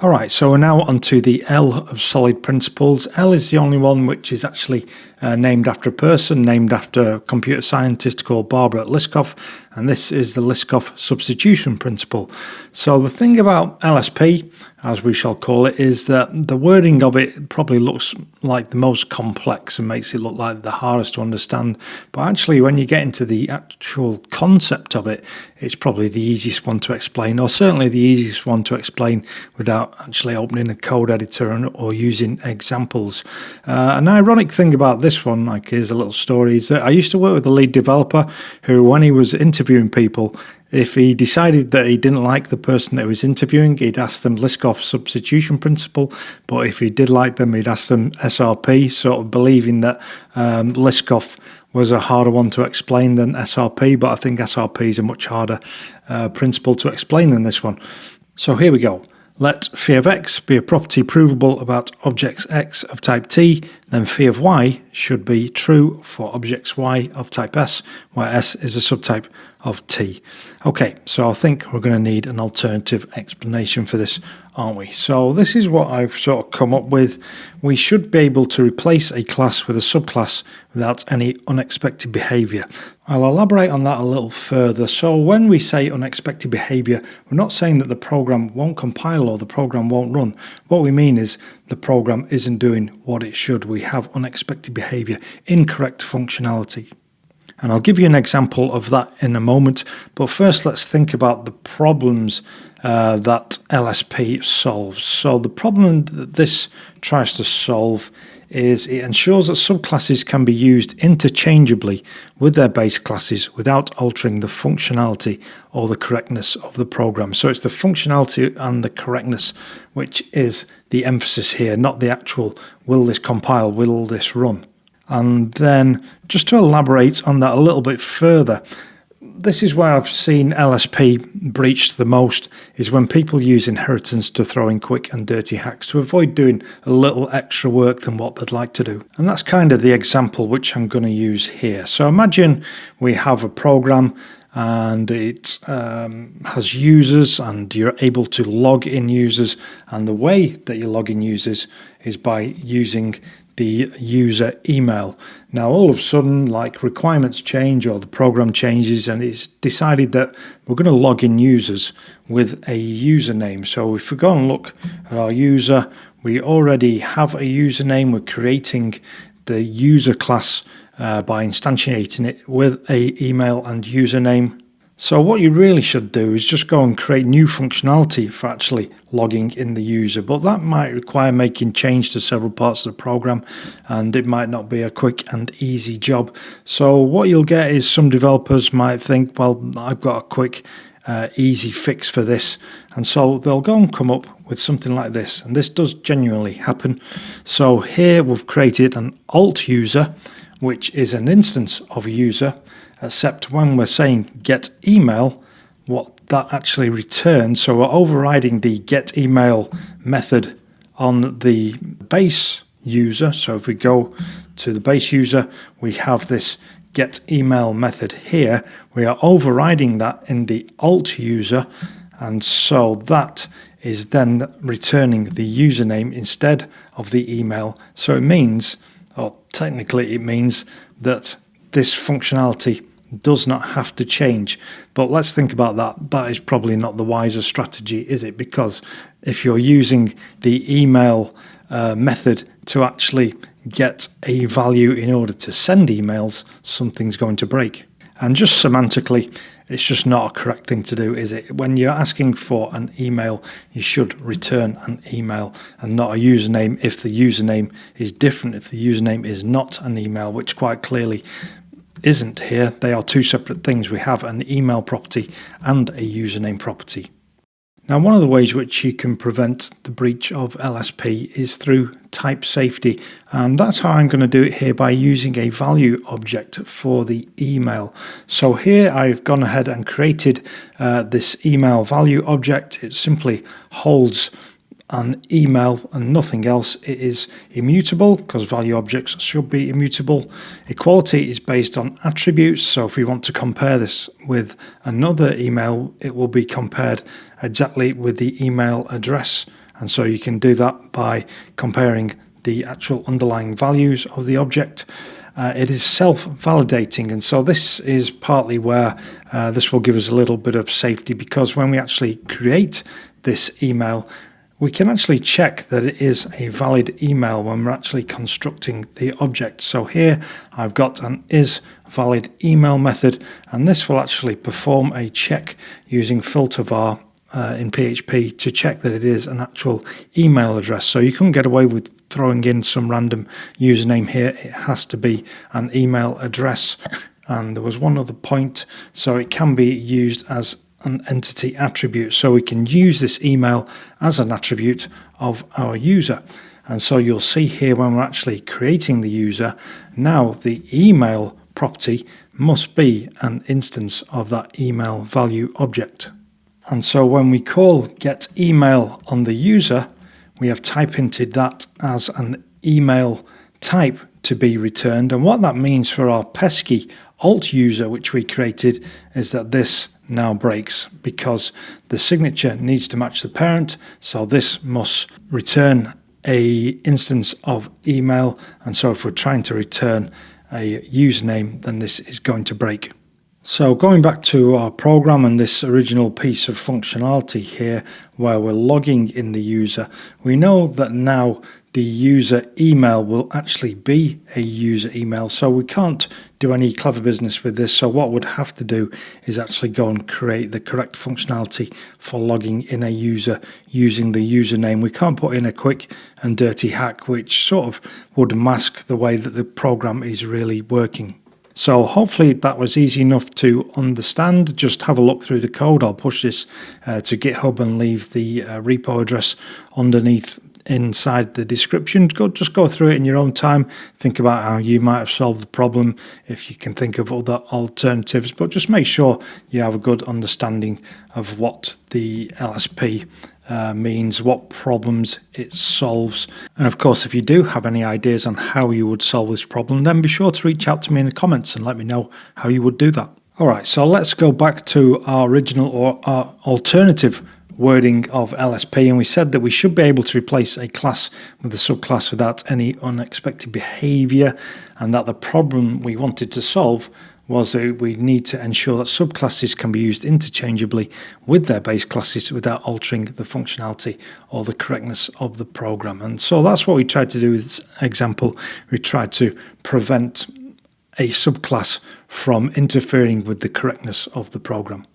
Alright, so we're now onto the L of solid principles. L is the only one which is actually named after a person, named after a computer scientist called Barbara Liskov, and this is the Liskov Substitution Principle. So the thing about LSP, as we shall call it, is that the wording of it probably looks like the most complex and makes it look like the hardest to understand, but actually when you get into the actual concept of it, it's probably the easiest one to explain, or certainly the easiest one to explain without actually opening a code editor or using examples. An ironic thing about this one, like here's a little story, is that I used to work with a lead developer who, when he was interviewing people, if he decided that he didn't like the person that he was interviewing, he'd ask them Liskov Substitution Principle, but if he did like them, he'd ask them SRP, sort of believing that Liskov was a harder one to explain than SRP, but I think SRP is a much harder principle to explain than this one. So here we go. Let phi of x be a property provable about objects x of type t, then phi of y should be true for objects y of type s, where s is a subtype of t. Okay, so I think we're going to need an alternative explanation for this, aren't we? So this is what I've sort of come up with. We should be able to replace a class with a subclass without any unexpected behavior. I'll elaborate on that a little further. So when we say unexpected behavior, we're not saying that the program won't compile or the program won't run. What we mean is the program isn't doing what it should. We have unexpected behavior, incorrect functionality. And I'll give you an example of that in a moment, but first let's think about the problems that LSP solves. So the problem that this tries to solve is it ensures that subclasses can be used interchangeably with their base classes without altering the functionality or the correctness of the program. So it's the functionality and the correctness which is the emphasis here, not the actual will this compile, will this run. And then just to elaborate on that a little bit further, this is where I've seen LSP breached the most, is when people use inheritance to throw in quick and dirty hacks to avoid doing a little extra work than what they'd like to do. And that's kind of the example which I'm going to use here. So imagine we have a program and it has users and you're able to log in users, and the way that you log in users is by using the user email. Now all of a sudden, like, requirements change or the program changes and it's decided that we're going to log in users with a username. So if we go and look at our user, we already have a username. We're creating the user class by instantiating it with a email and username. So what you really should do is just go and create new functionality for actually logging in the user, but that might require making change to several parts of the program and it might not be a quick and easy job. So what you'll get is some developers might think, well, I've got a quick easy fix for this, and so they'll go and come up with something like this, and this does genuinely happen. So here we've created an alt user, which is an instance of a user, except when we're saying get email, what that actually returns, so we're overriding the get email method on the base user. So if we go to the base user, we have this get email method here. We are overriding that in the alt user, and so that is then returning the username instead of the email. So it means, or technically it means, that this functionality does not have to change. But let's think about that. That is probably not the wiser strategy, is it? Because if you're using the email method to actually get a value in order to send emails, something's going to break. And just semantically, it's just not a correct thing to do, is it? When you're asking for an email, you should return an email and not a username if the username is different, if the username is not an email, which quite clearly isn't here. They are two separate things. We have an email property and a username property. Now, one of the ways which you can prevent the breach of LSP is through type safety, and that's how I'm going to do it here, by using a value object for the email. So here I've gone ahead and created this email value object. It simply holds an email and nothing else. It is immutable because value objects should be immutable. Equality is based on attributes, so if we want to compare this with another email, it will be compared exactly with the email address And so you can do that by comparing the actual underlying values of the object. It is self-validating, and so this is partly where this will give us a little bit of safety, because when we actually create this email, we can actually check that it is a valid email when we're actually constructing the object. So here I've got an isValid email method, and this will actually perform a check using filter var in PHP to check that it is an actual email address. So you couldn't get away with throwing in some random username here. It has to be an email address. And there was one other point, so it can be used as an entity attribute, so we can use this email as an attribute of our user. And so you'll see here when we're actually creating the user, now the email property must be an instance of that email value object. And so when we call get email on the user, we have type hinted that as an email type to be returned. And what that means for our pesky alt user which we created is that this now breaks, because the signature needs to match the parent, so this must return a instance of email. And so if we're trying to return a username, then this is going to break. So going back to our program and this original piece of functionality here where we're logging in the user, we know that now the user email will actually be a user email, so we can't do any clever business with this. So what we'd have to do is actually go and create the correct functionality for logging in a user using the username. We can't put in a quick and dirty hack which sort of would mask the way that the program is really working. So hopefully that was easy enough to understand. Just have a look through the code. I'll push this to GitHub and leave the repo address underneath inside the description. Just go through it in your own time. Think about how you might have solved the problem if you can think of other alternatives, but just make sure you have a good understanding of what the LSP means, what problems it solves. And of course, if you do have any ideas on how you would solve this problem, then be sure to reach out to me in the comments and let me know how you would do that. All right, so let's go back to our original or our alternative wording of LSP, and we said that we should be able to replace a class with a subclass without any unexpected behavior, and that the problem we wanted to solve was that we need to ensure that subclasses can be used interchangeably with their base classes without altering the functionality or the correctness of the program. And so that's what we tried to do with this example. We tried to prevent a subclass from interfering with the correctness of the program.